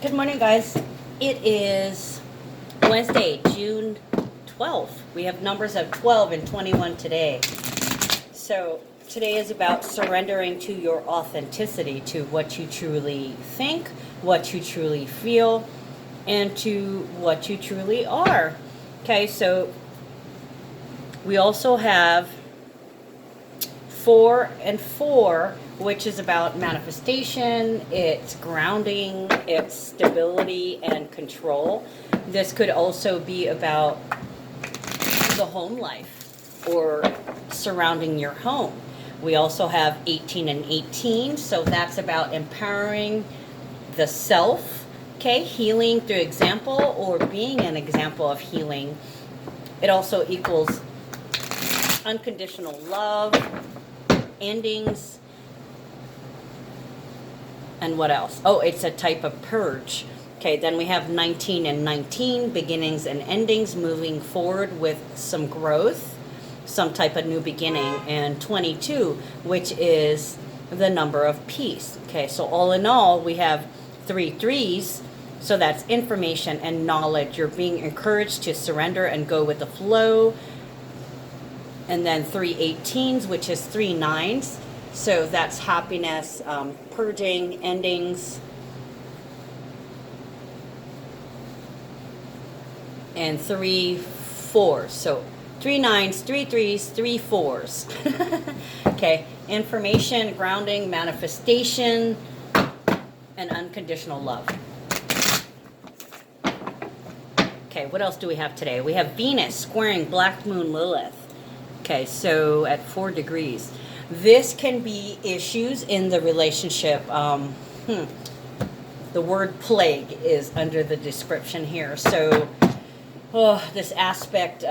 Good morning, guys. It is Wednesday, June 12th. We have numbers of 12 and 21 today. So today is about surrendering to your authenticity, to what you truly think, what you truly feel, and to what you truly are. Okay, so we also have 4 and 4, which is about manifestation, it's grounding, it's stability and control. This could also be about the home life or surrounding your home. We also have 18 and 18, so that's about empowering the self, okay, healing through example or being an example of healing. It also equals unconditional love, endings, and what else? Oh, it's a type of purge. Okay, then we have 19 and 19, beginnings and endings, moving forward with some growth, some type of new beginning, and 22, which is the number of peace. Okay, so all in all, we have 3 threes, so that's information and knowledge. You're being encouraged to surrender and go with the flow. And then 3 18s, which is 3 nines. So that's happiness, purging, endings. And 3 4s. So 3 nines, 3 threes, 3 4s. Okay. Information, grounding, manifestation, and unconditional love. Okay, what else do we have today? We have Venus squaring Black Moon Lilith. Okay, so at 4 degrees. This can be issues in the relationship. The word plague is under the description here. So this aspect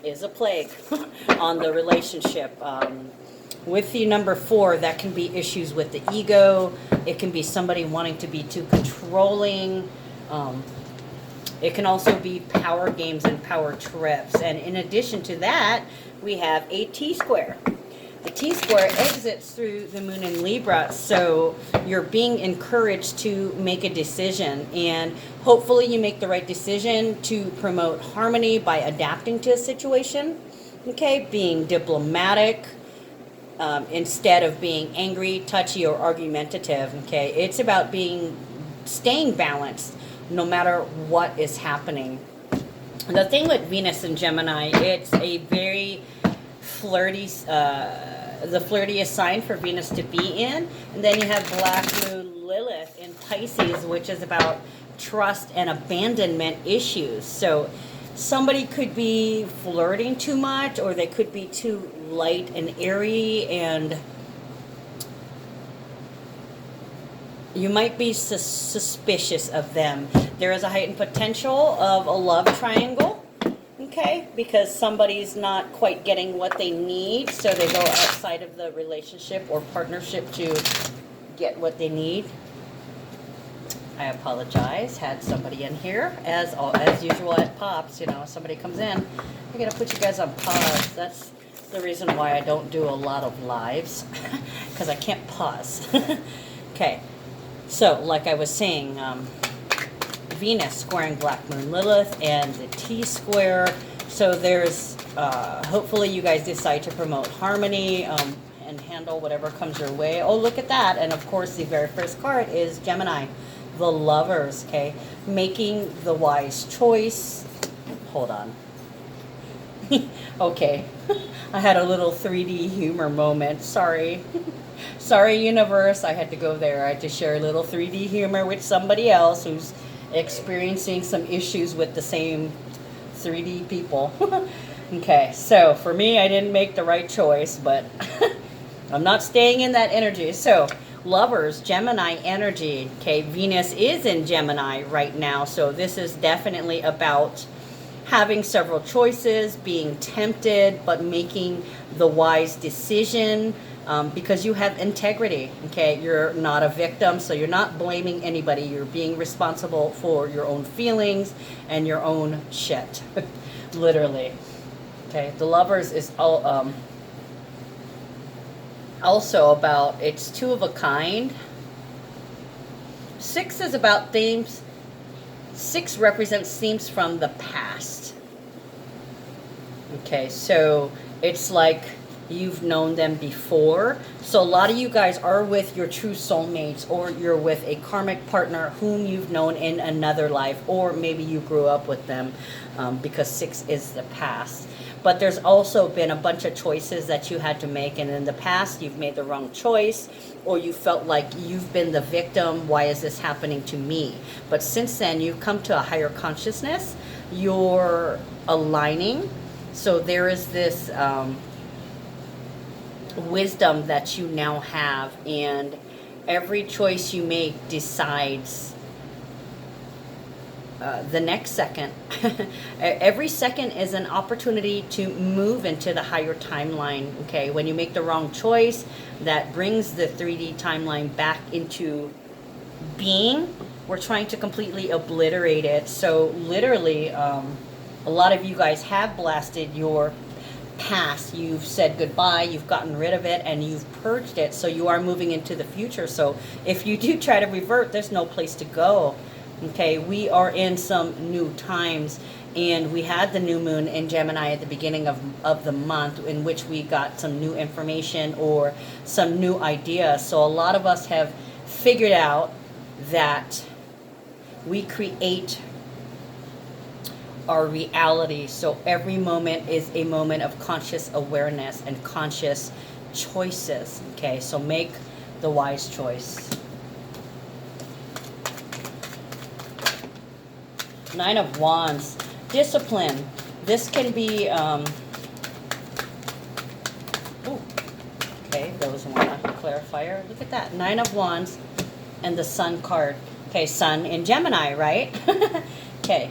is a plague on the relationship. With the number 4, that can be issues with the ego. It can be somebody wanting to be too controlling. It can also be power games and power trips. And in addition to that, we have a T-square. The T-square exits through the moon in Libra, so you're being encouraged to make a decision. And hopefully you make the right decision to promote harmony by adapting to a situation. Okay, being diplomatic instead of being angry, touchy, or argumentative. Okay, it's about staying balanced no matter what is happening. The thing with Venus and Gemini, it's a very flirty, the flirtiest sign for Venus to be in. And then you have Black Moon Lilith in Pisces, which is about trust and abandonment issues. So somebody could be flirting too much, or they could be too light and airy, and you might be suspicious of them. There is a heightened potential of a love triangle, okay? Because somebody's not quite getting what they need, so they go outside of the relationship or partnership to get what they need. I apologize. Had somebody in here. As usual at Pops, somebody comes in. I gotta put you guys on pause. That's the reason why I don't do a lot of lives, because I can't pause. Okay. So, like I was saying, Venus squaring Black Moon Lilith and the T-square. So there's, hopefully you guys decide to promote harmony and handle whatever comes your way. Oh, look at that. And, of course, the very first card is Gemini, the Lovers, okay? Making the wise choice. Hold on. Okay. I had a little 3D humor moment. Sorry. Sorry, universe, I had to go there. I had to share a little 3D humor with somebody else who's experiencing some issues with the same 3D people. Okay, so for me, I didn't make the right choice, but I'm not staying in that energy. So, Lovers, Gemini energy. Okay, Venus is in Gemini right now, so this is definitely about having several choices, being tempted, but making the wise decision. Because you have integrity, okay? You're not a victim, so you're not blaming anybody. You're being responsible for your own feelings and your own shit, literally. Okay, the Lovers is all, also about, it's 2 of a kind. Six is about themes. Six represents themes from the past. Okay, so it's like you've known them before. So a lot of you guys are with your true soulmates, or you're with a karmic partner whom you've known in another life, or maybe you grew up with them, because six is the past. But there's also been a bunch of choices that you had to make, and in the past you've made the wrong choice, or you felt like you've been the victim. Why is this happening to me? But since then, you've come to a higher consciousness. You're aligning. So there is this wisdom that you now have, and every choice you make decides the next second. Every second is an opportunity to move into the higher timeline. Okay, when you make the wrong choice, that brings the 3D timeline back into being. We're trying to completely obliterate it. So literally, a lot of you guys have blasted your past. You've said goodbye, you've gotten rid of it, and you've purged it. So you are moving into the future. So if you do try to revert, there's no place to go. Okay, we are in some new times, and we had the new moon in Gemini at the beginning of the month, in which we got some new information or some new ideas. So a lot of us have figured out that we create our reality. So every moment is a moment of conscious awareness and conscious choices. Okay, so make the wise choice. Nine of Wands, discipline. This can be, okay, those want a clarifier. Look at that, Nine of Wands and the Sun card. Okay, Sun in Gemini, right? Okay,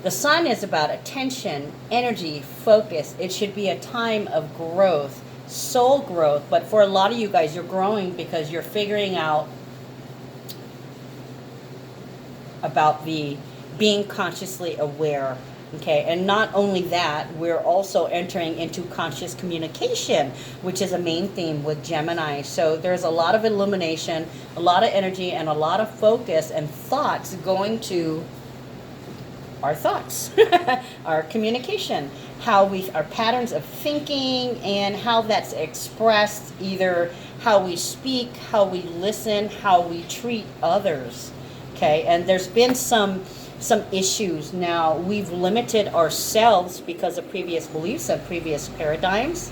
the Sun is about attention, energy, focus. It should be a time of growth, soul growth. But for a lot of you guys, you're growing because you're figuring out about the being consciously aware. Okay, and not only that, we're also entering into conscious communication, which is a main theme with Gemini. So there's a lot of illumination, a lot of energy, and a lot of focus and thoughts going to our thoughts, our communication, our patterns of thinking, and how that's expressed, either how we speak, how we listen, how we treat others. Okay, and there's been some issues. Now, we've limited ourselves because of previous beliefs and previous paradigms.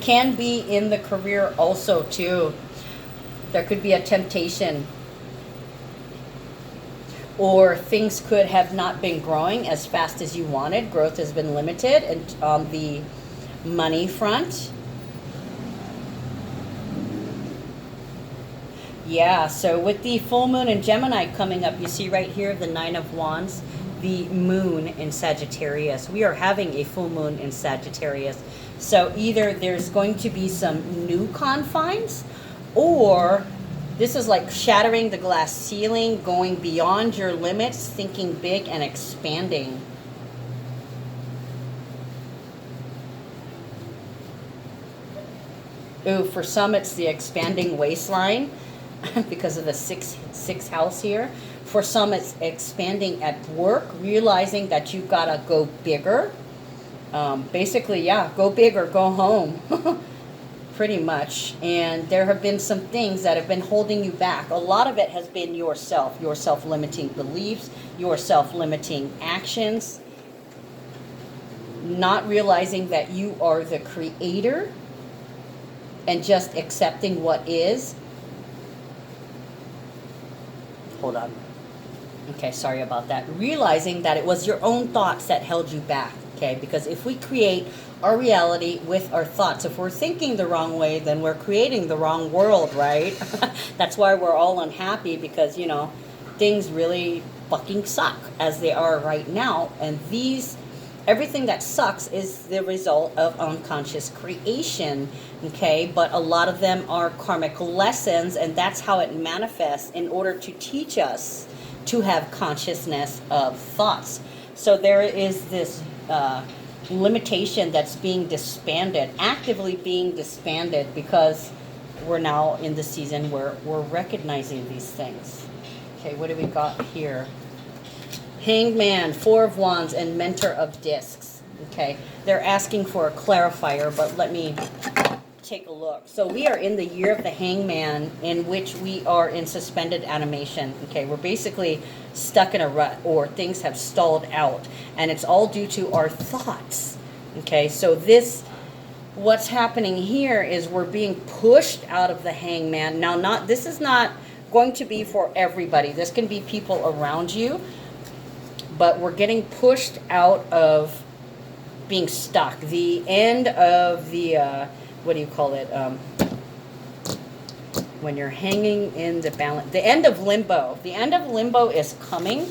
Can be in the career also too. There could be a temptation, or things could have not been growing as fast as you wanted. Growth has been limited, and on the money front. Yeah, so with the full moon in Gemini coming up, you see right here the Nine of Wands, the moon in Sagittarius. We are having a full moon in Sagittarius. So either there's going to be some new confines, or this is like shattering the glass ceiling, going beyond your limits, thinking big and expanding. Ooh, for some it's the expanding waistline. Because of the sixth house here. For some, it's expanding at work, realizing that you've got to go bigger. Basically, yeah, go big or go home, pretty much. And there have been some things that have been holding you back. A lot of it has been yourself, your self-limiting beliefs, your self-limiting actions, not realizing that you are the creator and just accepting what is. Hold on. Okay, sorry about that. Realizing that it was your own thoughts that held you back. Okay, because if we create our reality with our thoughts, if we're thinking the wrong way, then we're creating the wrong world, right? That's why we're all unhappy, because, you know, things really fucking suck as they are right now. And everything that sucks is the result of unconscious creation, okay? But a lot of them are karmic lessons, and that's how it manifests in order to teach us to have consciousness of thoughts. So there is this limitation that's being disbanded, actively being disbanded, because we're now in the season where we're recognizing these things. Okay, what do we got here? Hanged Man, Four of Wands, and Mentor of Discs. Okay, they're asking for a clarifier, but let me take a look. So we are in the year of the Hangman, in which we are in suspended animation. Okay, we're basically stuck in a rut, or things have stalled out, and it's all due to our thoughts. Okay, so what's happening here is we're being pushed out of the Hangman. Now, this is not going to be for everybody. This can be people around you, but we're getting pushed out of being stuck. The end of the what do you call it? When you're hanging in the balance, the end of limbo. The end of limbo is coming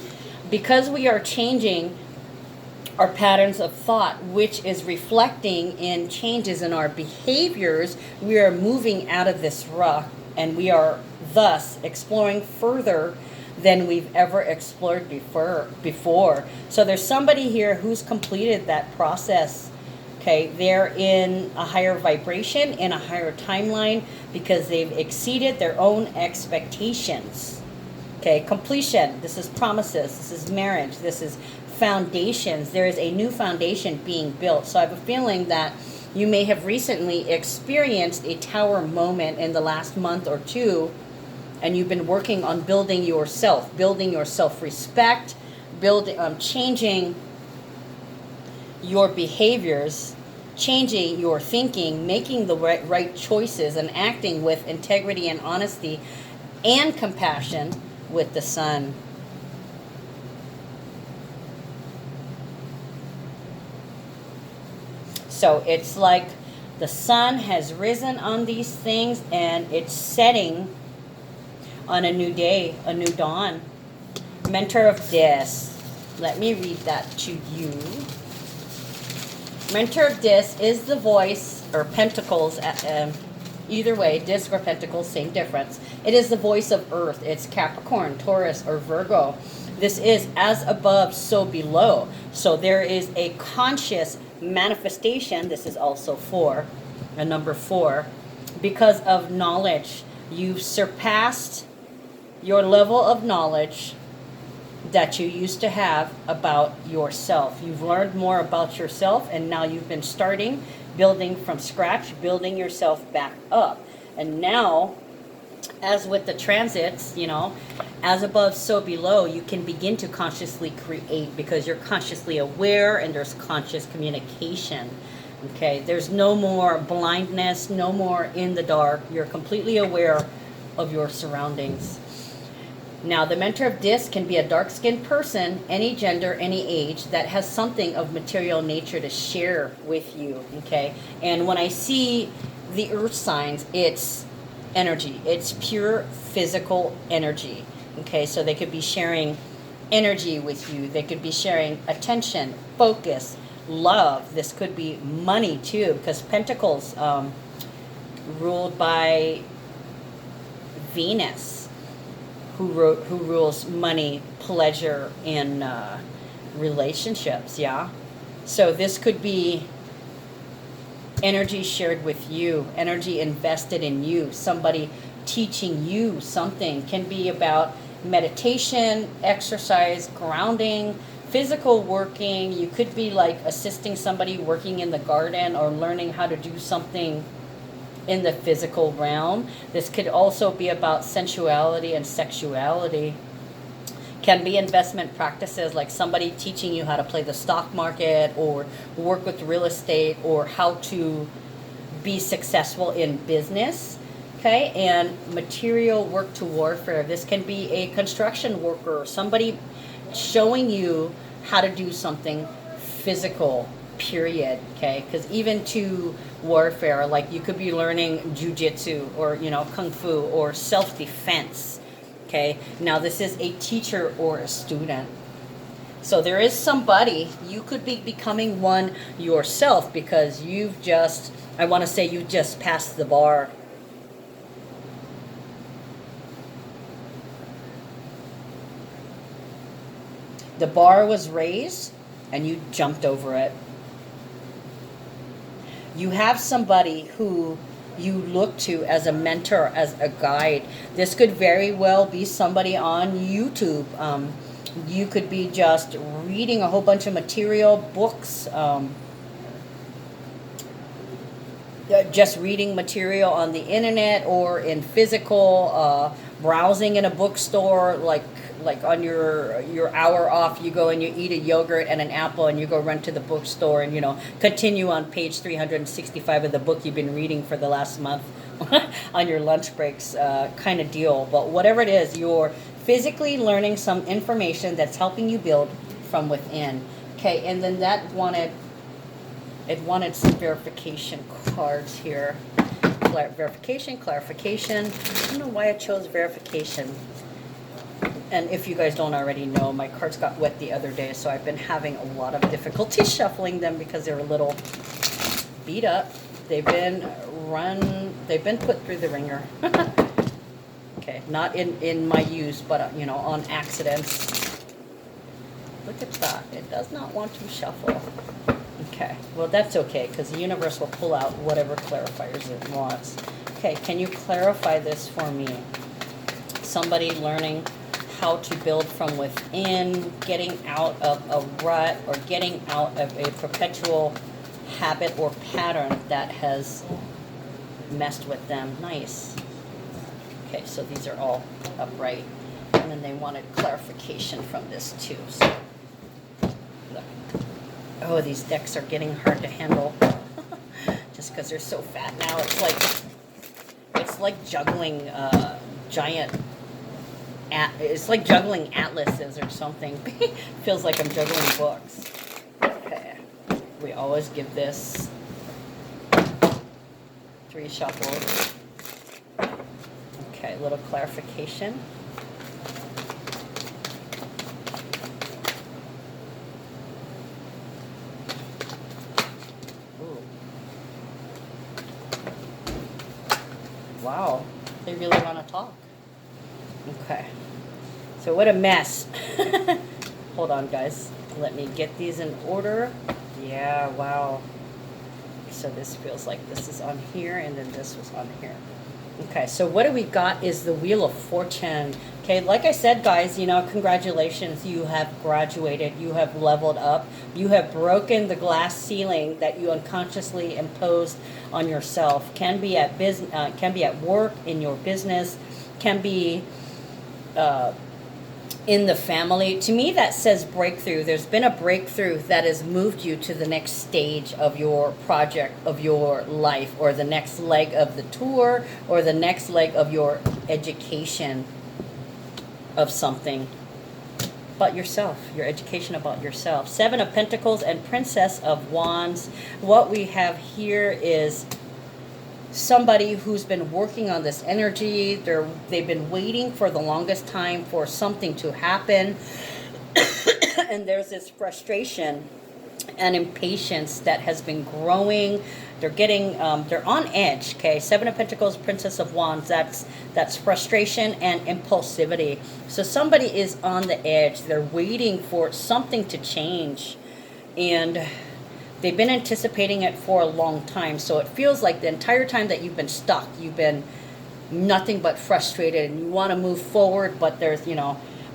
because we are changing our patterns of thought, which is reflecting in changes in our behaviors. We are moving out of this rut, and we are thus exploring further than we've ever explored before. So there's somebody here who's completed that process. Okay, they're in a higher vibration, in a higher timeline, because they've exceeded their own expectations. Okay, completion. This is promises. This is marriage. This is foundations. There is a new foundation being built. So I have a feeling that you may have recently experienced a tower moment in the last month or two, and you've been working on building your self-respect, changing your behaviors, changing your thinking, making the right choices, and acting with integrity and honesty and compassion with the Sun. So it's like the sun has risen on these things, and it's setting on a new day, a new dawn. Mentor of Discs. Let me read that to you. Mentor of Discs is the voice, or Pentacles, either way, Disc or Pentacles, same difference. It is the voice of Earth. It's Capricorn, Taurus, or Virgo. This is as above, so below. So there is a conscious manifestation. This is also a number 4, because of knowledge. You've surpassed your level of knowledge that you used to have about yourself. You've learned more about yourself, and now you've been starting building from scratch, building yourself back up. And now, as with the transits, as above, so below, you can begin to consciously create, because you're consciously aware and there's conscious communication. Okay, there's no more blindness, no more in the dark. You're completely aware of your surroundings. Now, the Mentor of Disc can be a dark-skinned person, any gender, any age, that has something of material nature to share with you, okay? And when I see the earth signs, it's energy. It's pure physical energy, okay? So they could be sharing energy with you. They could be sharing attention, focus, love. This could be money, too, because Pentacles, ruled by Venus, who rules money, pleasure, and relationships, yeah? So this could be energy shared with you, energy invested in you, somebody teaching you something. Can be about meditation, exercise, grounding, physical working. You could be like assisting somebody working in the garden, or learning how to do something in the physical realm. This could also be about sensuality and sexuality. Can be investment practices, like somebody teaching you how to play the stock market, or work with real estate, or how to be successful in business. Okay, and material work to warfare. This can be a construction worker, somebody showing you how to do something physical, period. Okay, because even to warfare, like you could be learning jujitsu, or kung fu, or self-defense. Okay, now this is a teacher or a student. So there is somebody, you could be becoming one yourself, because you've just passed the bar. The bar was raised and you jumped over it. You have somebody who you look to as a mentor, as a guide. This could very well be somebody on YouTube. You could be just reading a whole bunch of material, books, just reading material on the internet or in physical, browsing in a bookstore, like on your hour off, you go and you eat a yogurt and an apple and you go run to the bookstore and continue on page 365 of the book you've been reading for the last month on your lunch breaks, kind of deal. But whatever it is, you're physically learning some information that's helping you build from within. Okay, and then it wanted some verification cards here. Verification, clarification. I don't know why I chose verification. And if you guys don't already know, my cards got wet the other day, so I've been having a lot of difficulty shuffling them because they're a little beat up. They've been put through the ringer. Okay, not in my use, but on accidents. Look at that. It does not want to shuffle. Okay, well that's okay, because the universe will pull out whatever clarifiers it wants. Okay, can you clarify this for me? Somebody learning how to build from within, getting out of a rut, or getting out of a perpetual habit or pattern that has messed with them. Nice. Okay, so these are all upright. And then they wanted clarification from this too. So, look. Oh, these decks are getting hard to handle. Just because they're so fat now. It's like juggling giant. It's like juggling atlases or something. Feels like I'm juggling books. Okay. We always give this 3 shuffles. Okay, a little clarification. Ooh. Wow, they really want to talk. Okay, so what a mess. Hold on, guys. Let me get these in order. Yeah, wow. So this feels like this is on here, and then this was on here. Okay, so what do we got is the Wheel of Fortune. Okay, like I said, guys, congratulations. You have graduated. You have leveled up. You have broken the glass ceiling that you unconsciously imposed on yourself. Can be at business, can be at work, in your business, can be in the family. To me, that says breakthrough. There's been a breakthrough that has moved you to the next stage of your project, of your life, or the next leg of the tour, or the next leg of your education of something. But yourself, your education about yourself. 7 of Pentacles and Princess of Wands. What we have here is somebody who's been working on this energy. They've been waiting for the longest time for something to happen. And there's this frustration and impatience that has been growing. They're on edge. Okay, 7 of Pentacles, Princess of Wands. That's frustration and impulsivity. So somebody is on the edge. They're waiting for something to change, and they've been anticipating it for a long time. So it feels like the entire time that you've been stuck, you've been nothing but frustrated, and you want to move forward, but there's,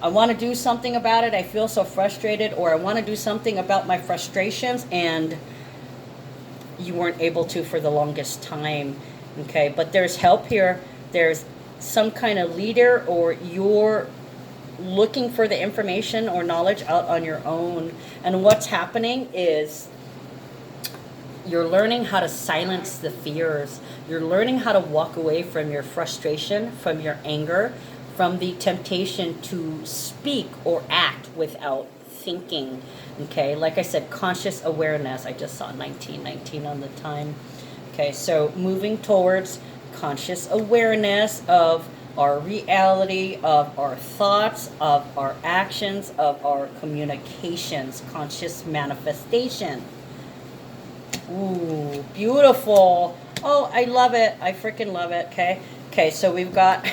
I want to do something about it. I feel so frustrated, or I want to do something about my frustrations, and you weren't able to for the longest time. Okay, but there's help here. There's some kind of leader, or you're looking for the information or knowledge out on your own. And what's happening is you're learning how to silence the fears. You're learning how to walk away from your frustration, from your anger, from the temptation to speak or act without thinking. Okay, like I said, conscious awareness. I just saw 1919 on the time. Okay, so moving towards conscious awareness of our reality, of our thoughts, of our actions, of our communications, conscious manifestation. Ooh, beautiful. Oh, I love it. I freaking love it. Okay. Okay, so we've got,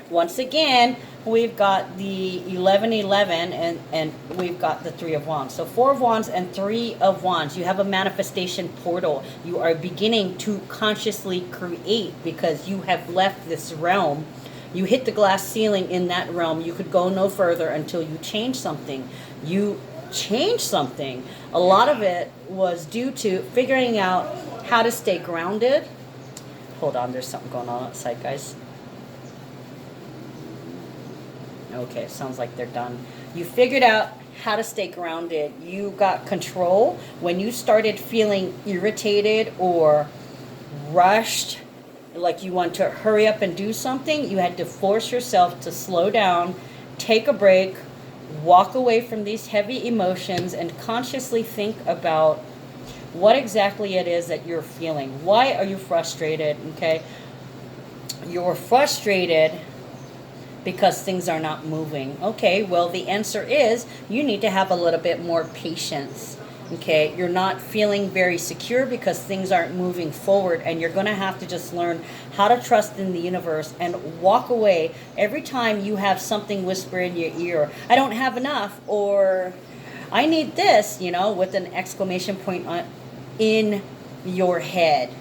once again, we've got the 1111, and we've got the Three of Wands. So Four of Wands and Three of Wands. You have a manifestation portal. You are beginning to consciously create because you have left this realm. You hit the glass ceiling in that realm. You could go no further until you change something. You change something. A lot of it was due to figuring out how to stay grounded. Hold on, there's something going on outside, guys. Okay, sounds like they're done. You figured out how to stay grounded. You got control. When you started feeling irritated or rushed, like you want to hurry up and do something, you had to force yourself to slow down, take a break, walk away from these heavy emotions, and consciously think about what exactly it is that you're feeling. Why are you frustrated? Okay, you're frustrated because things are not moving. Okay, well, the answer is you need to have a little bit more patience. Okay, you're not feeling very secure because things aren't moving forward, and you're going to have to just learn how to trust in the universe and walk away every time you have something whisper in your ear, I don't have enough, or I need this, with an exclamation point in your head.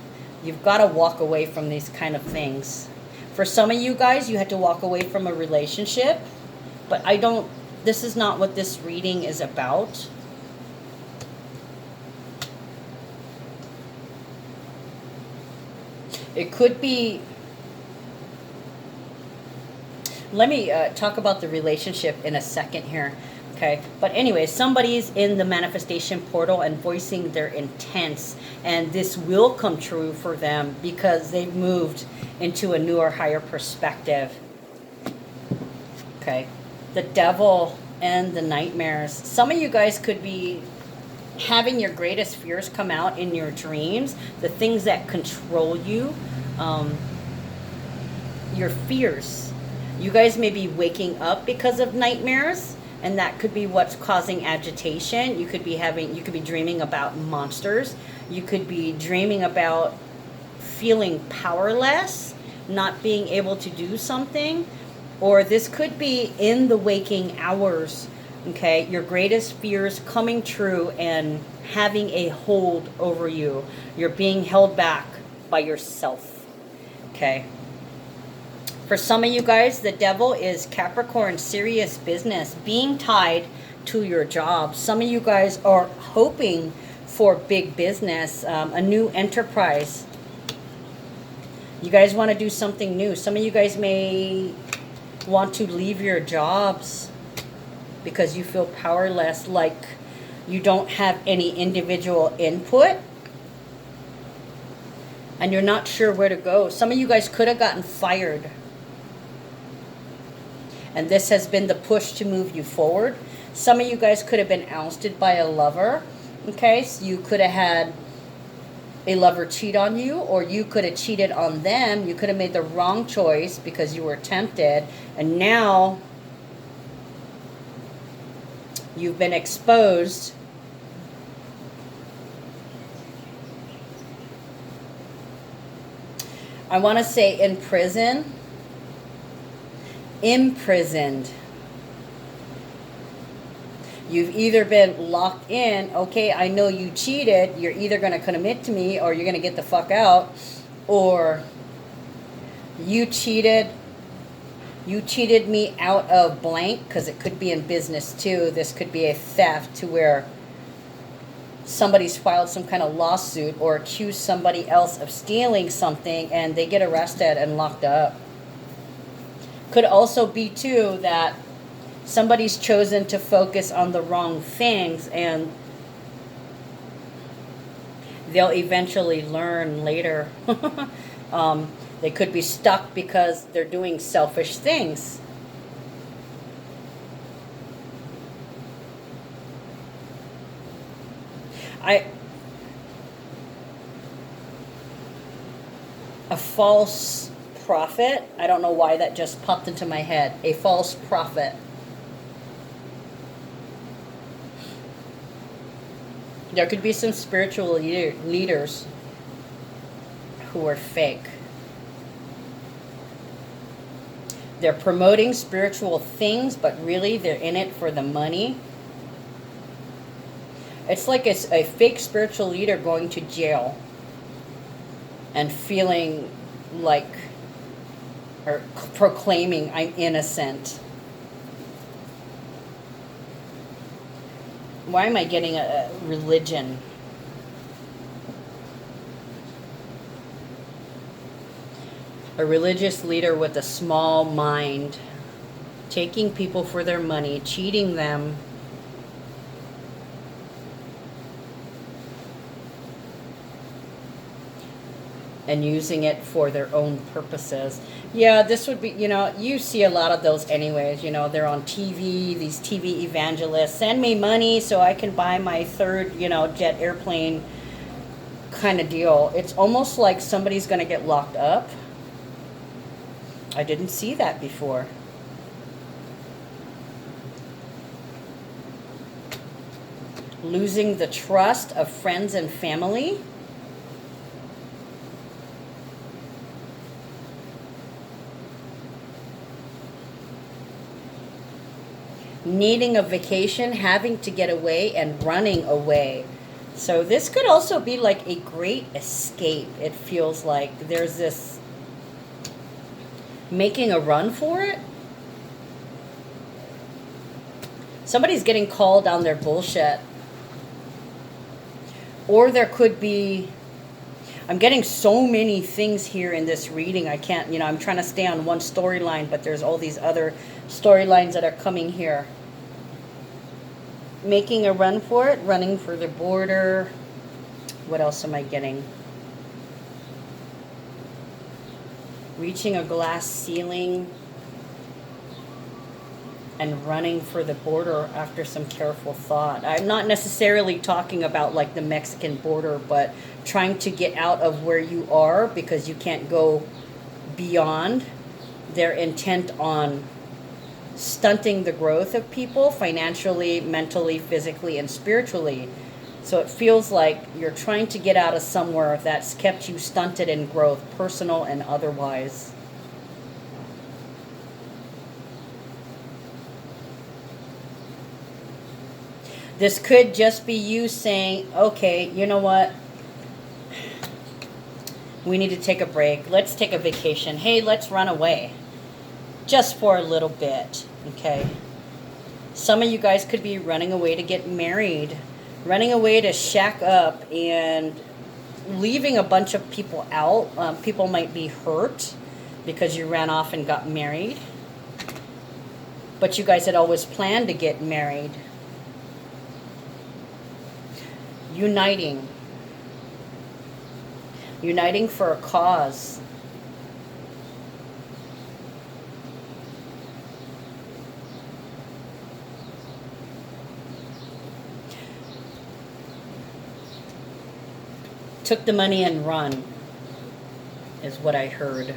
You've got to walk away from these kind of things. For some of you guys, you had to walk away from a relationship, but this is not what this reading is about. It could be, let me talk about the relationship in a second here. Okay, but anyway, somebody's in the manifestation portal and voicing their intents, and this will come true for them because they've moved into a newer, higher perspective. Okay, the Devil and the Nightmares. Some of you guys could be having your greatest fears come out in your dreams, the things that control you, your fears. You guys may be waking up because of nightmares, and that could be what's causing agitation. You could be dreaming about monsters. You could be dreaming about feeling powerless, not being able to do something, or this could be in the waking hours. Okay, your greatest fears coming true and having a hold over you. You're being held back by yourself. Okay. For some of you guys, the Devil is Capricorn, serious business, being tied to your job. Some of you guys are hoping for big business, a new enterprise. You guys want to do something new. Some of you guys may want to leave your jobs because you feel powerless, like you don't have any individual input and you're not sure where to go. Some of you guys could have gotten fired, and this has been the push to move you forward. Some of you guys could have been ousted by a lover. Okay, so you could have had a lover cheat on you, or you could have cheated on them. You could have made the wrong choice because you were tempted, and now you've been exposed. I want to say in prison. Imprisoned. You've either been locked in, okay, I know you cheated, you're either going to commit to me or you're going to get the fuck out, or you cheated me out of blank, because it could be in business too. This could be a theft to where somebody's filed some kind of lawsuit or accused somebody else of stealing something and they get arrested and locked up. Could also be too that somebody's chosen to focus on the wrong things and they'll eventually learn later. They could be stuck because they're doing selfish things. A false prophet. I don't know why that just popped into my head. A false prophet. There could be some spiritual leaders who are fake. They're promoting spiritual things, but really they're in it for the money. It's like a fake spiritual leader going to jail and feeling like, or proclaiming, I'm innocent. Why am I getting a religion? A religious leader with a small mind, taking people for their money, cheating them. And using it for their own purposes. Yeah, this would be, you see a lot of those anyways. They're on TV, these TV evangelists. Send me money so I can buy my third, jet airplane kind of deal. It's almost like somebody's going to get locked up. I didn't see that before. Losing the trust of friends and family. Needing a vacation, having to get away, and running away. So this could also be like a great escape. It feels like there's this making a run for it. Somebody's getting called on their bullshit. Or there could be, I'm getting so many things here in this reading. I can't, I'm trying to stay on one storyline, but there's all these other storylines that are coming here. Making a run for it, running for the border. What else am I getting? Reaching a glass ceiling and running for the border after some careful thought. I'm not necessarily talking about like the Mexican border, but trying to get out of where you are because you can't go beyond. They're intent on stunting the growth of people financially, mentally, physically, and spiritually. So it feels like you're trying to get out of somewhere that's kept you stunted in growth, personal and otherwise. This could just be you saying, okay, you know what? We need to take a break. Let's take a vacation. Hey, let's run away. Just for a little bit, okay? Some of you guys could be running away to get married, running away to shack up, and leaving a bunch of people out. People might be hurt because you ran off and got married. But you guys had always planned to get married. Uniting. Uniting for a cause. Took the money and run, is what I heard.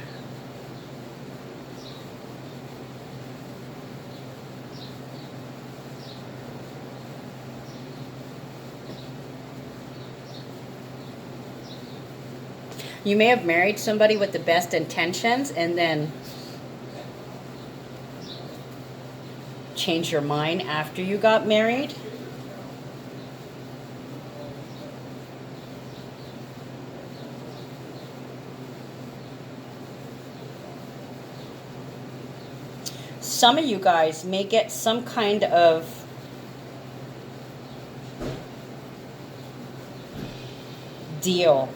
You may have married somebody with the best intentions and then changed your mind after you got married. Some of you guys may get some kind of deal.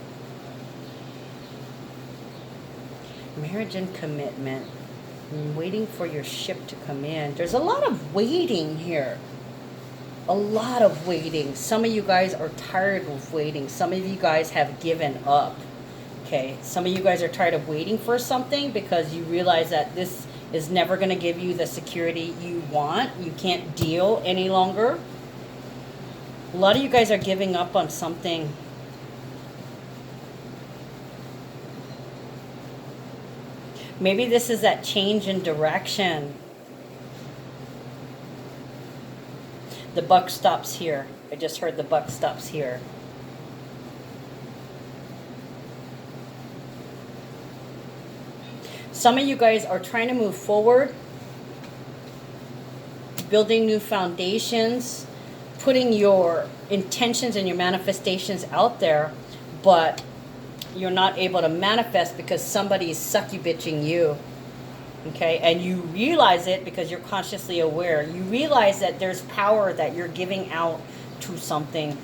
Marriage and commitment. Waiting for your ship to come in. There's a lot of waiting here. A lot of waiting. Some of you guys are tired of waiting. Some of you guys have given up. Okay. Some of you guys are tired of waiting for something because you realize that this is never going to give you the security you want. You can't deal any longer. A lot of you guys are giving up on something. Maybe this is that change in direction. The buck stops here. I just heard the buck stops here. Some of you guys are trying to move forward, building new foundations, putting your intentions and your manifestations out there, but you're not able to manifest because somebody's sucky bitching you. Okay, and you realize it because you're consciously aware. You realize that there's power that you're giving out to something.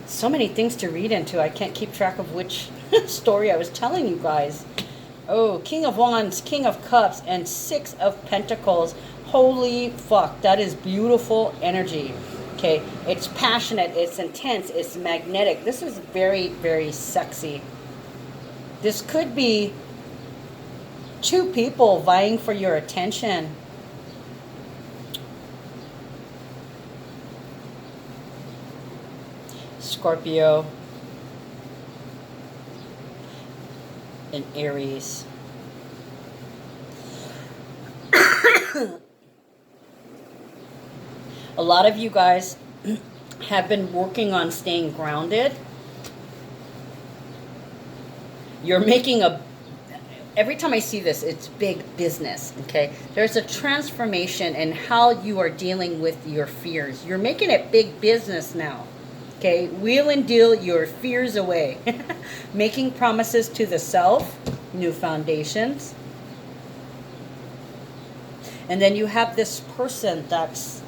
So many things to read into. I can't keep track of which story I was telling you guys. Oh, King of Wands, King of Cups, and Six of Pentacles. Holy fuck, that is beautiful energy. Okay, it's passionate, it's intense, it's magnetic. This is very, very sexy. This could be two people vying for your attention. Scorpio and Aries. A lot of you guys have been working on staying grounded. You're making every time I see this, it's big business, okay? There's a transformation in how you are dealing with your fears. You're making it big business now, okay? Wheel and deal your fears away. Making promises to the self, new foundations. And then you have this person that's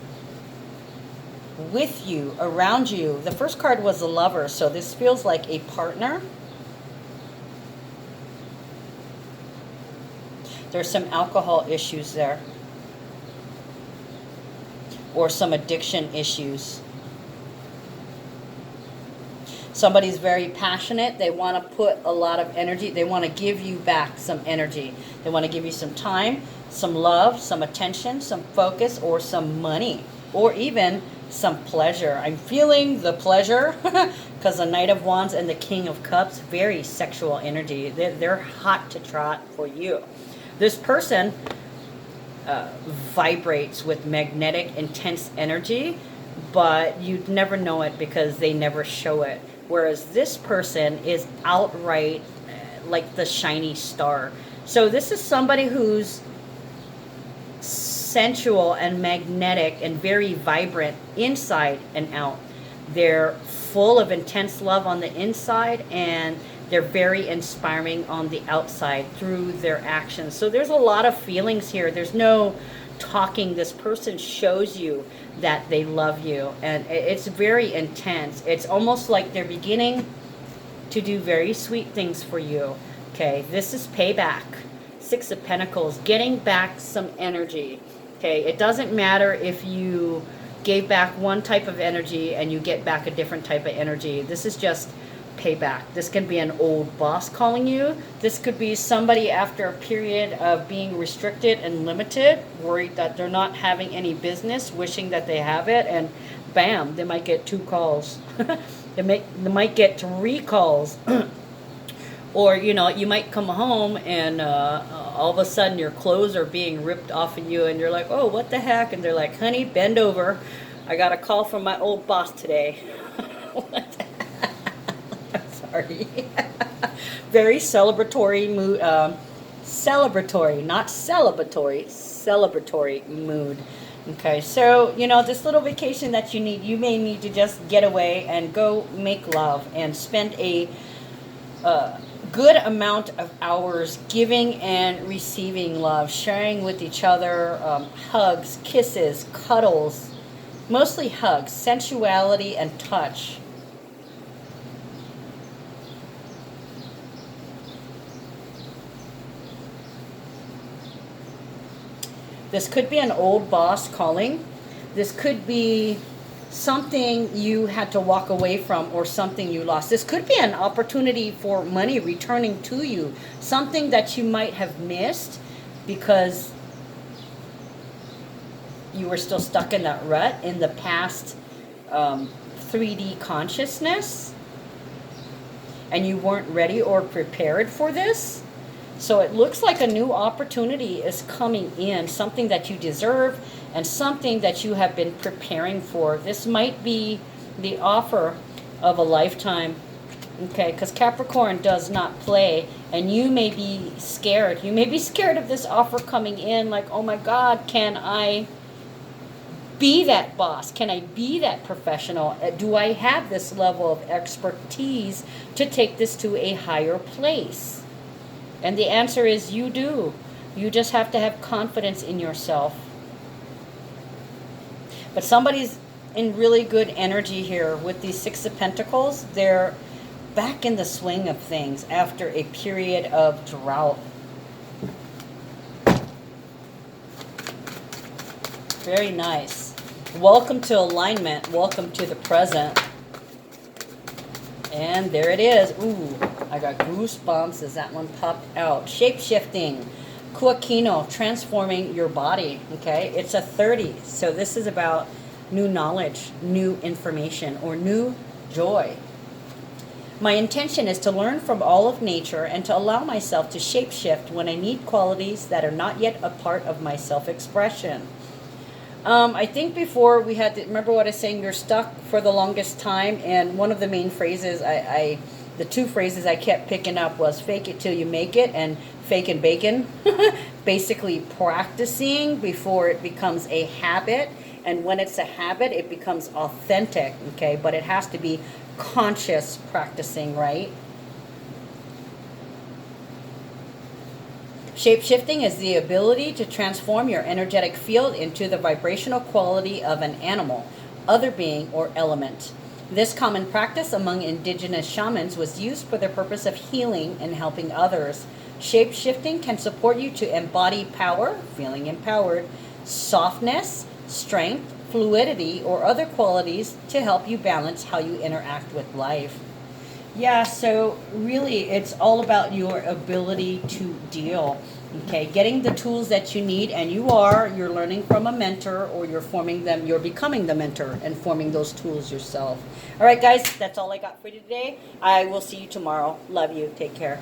with you, around you. The first card was a lover, so this feels like a partner. There's some alcohol issues there, or some addiction issues. Somebody's very passionate. They want to put a lot of energy. They want to give you back some energy. They want to give you some time, some love, some attention, some focus, or some money, or even some pleasure. I'm feeling the pleasure because the Knight of Wands and the King of Cups, very sexual energy. They're hot to trot for you. This person vibrates with magnetic, intense energy, but you'd never know it because they never show it. Whereas this person is outright like the shiny star. So this is somebody who's sensual and magnetic and very vibrant inside and out. They're full of intense love on the inside, and they're very inspiring on the outside through their actions. So there's a lot of feelings here. There's no talking. This person shows you that they love you, and it's very intense. It's almost like they're beginning to do very sweet things for you. Okay, this is payback. Six of Pentacles, getting back some energy. Okay, it doesn't matter if you gave back one type of energy and you get back a different type of energy. This is just payback. This can be an old boss calling you. This could be somebody after a period of being restricted and limited, worried that they're not having any business, wishing that they have it, and bam, they might get 2 calls. they might get 3 calls. Or, you know, you might come home and all of a sudden your clothes are being ripped off of you and you're like, oh, what the heck? And they're like, honey, bend over. I got a call from my old boss today. I'm sorry. Very celebratory mood. Celebratory, not celebratory, celebratory mood. Okay, so, you know, this little vacation that you need, you may need to just get away and go make love and spend a good amount of hours giving and receiving love, sharing with each other, hugs, kisses, cuddles, mostly hugs, sensuality, and touch. This could be an old boss calling. This could be something you had to walk away from or something you lost. This could be an opportunity for money returning to you, something that you might have missed because you were still stuck in that rut in the past 3D consciousness, and you weren't ready or prepared for this. So it looks like a new opportunity is coming in, something that you deserve and something that you have been preparing for. This might be the offer of a lifetime. Okay, because Capricorn does not play, and you may be scared. You may be scared of this offer coming in, like, oh my God, can I be that boss? Can I be that professional? Do I have this level of expertise to take this to a higher place? And the answer is you do. You just have to have confidence in yourself. But somebody's in really good energy here with these Six of Pentacles. They're back in the swing of things after a period of drought. Very nice. Welcome to alignment. Welcome to the present. And there it is. Ooh, I got goosebumps as that one popped out. Shape-shifting. Kuakino, transforming your body. Okay, it's a 30. So this is about new knowledge, new information, or new joy. My intention is to learn from all of nature and to allow myself to shape-shift when I need qualities that are not yet a part of my self-expression. I think before we had to, remember what I was saying, you're stuck for the longest time, and one of the main phrases, the two phrases I kept picking up was fake it till you make it and fake and bacon. Basically practicing before it becomes a habit, and when it's a habit, it becomes authentic, okay? But it has to be conscious practicing, right? Shape-shifting is the ability to transform your energetic field into the vibrational quality of an animal, other being, or element. This common practice among indigenous shamans was used for the purpose of healing and helping others. Shape-shifting can support you to embody power, feeling empowered, softness, strength, fluidity, or other qualities to help you balance how you interact with life. Yeah, so really it's all about your ability to deal. Okay, getting the tools that you need, and you're learning from a mentor, or you're becoming the mentor and forming those tools yourself. All right, guys, that's all I got for you today. I will see you tomorrow. Love you. Take care.